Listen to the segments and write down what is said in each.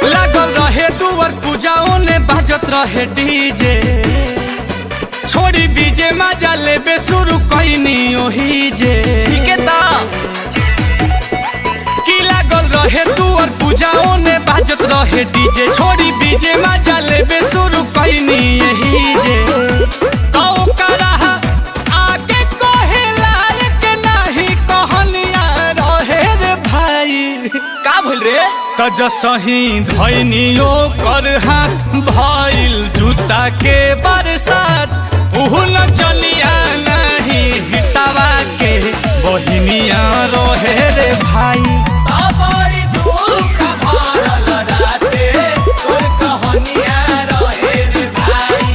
लागल रहे दुआर पूजाओं ने बाजत रहे डीजे, छोड़ी बीजे मजा लेबे शुरू कईनी ओही जे की लागल रहे दुआर पूजाओं ने बाजत रहे डीजे, छोड़ी बीजे मजा लेबे शुरू कईनी यही जे तो करा आगे कहे लायक नहीं कहनिया रहे रे भाई। का भइल रे? त जसही धैनियो कर हाथ भइल जूता के बरसात, उहु न चलिया नहीं हिटावा के बहिनिया रहे रे भाई। बड़ी दुख भरल राते तोर कहनिया रहे रे भाई।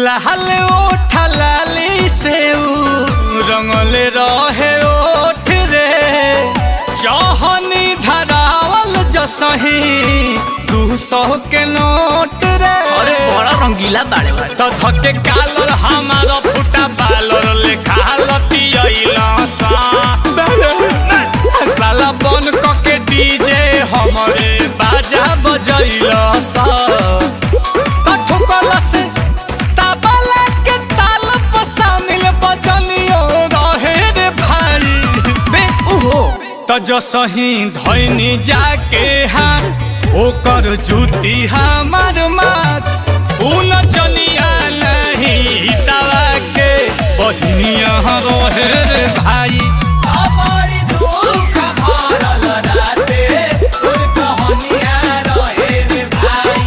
लाल ओठ लाली से रंगल रहे ओठ रे, चहनी धरावल जसही 200 के नोट रे। अरे बड़ा रंगीला बाड़े बाड़े। तो धके कालर हमारा फुटा बालर लेखा लतियला साला बन के डीजे हमरे बाजा बजैला सा ठुकल से तबला के ताल पर शामिल बजनियो रहे रे भाई बे उहो। त जसही धैनी जाके हाँ ओकर जूती हमार माथ, उन चनिया नहीं दवा के बहिनिया रहे रे भाई। बड़ी दुख भरल राते तोर कहनिया रहे रे भाई।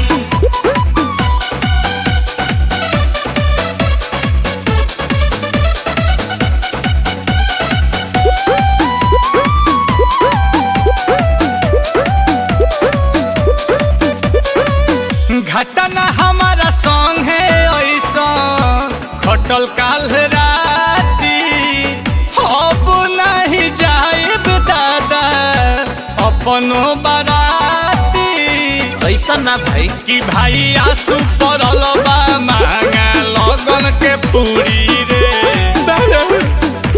घटना हमारा संग है ऐसा खटल काल राती, अब नहीं जाइब दादा अपनो बाराती। ऐसा ना भाई कि भाई आंसू पड़ल बा मांगा लगन के पूरी रे,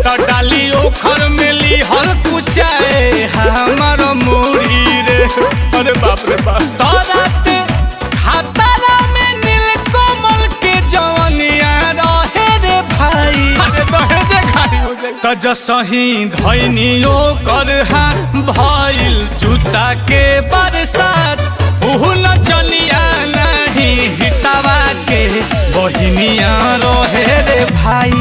तो डाली ओखर में ली हल कुचाए हमार मुड़ी रे। अरे बाप रे बाप। तो रात खतरा में नीलकमल के जवनिया रहे रे भाई। अरे दहेजे खाली हो जाए। त जसही धैनियो कर हाथ भइल जूता के बरसात, उहु न चलिया नहीं हिटावा के बहिनिया रहे रे भाई।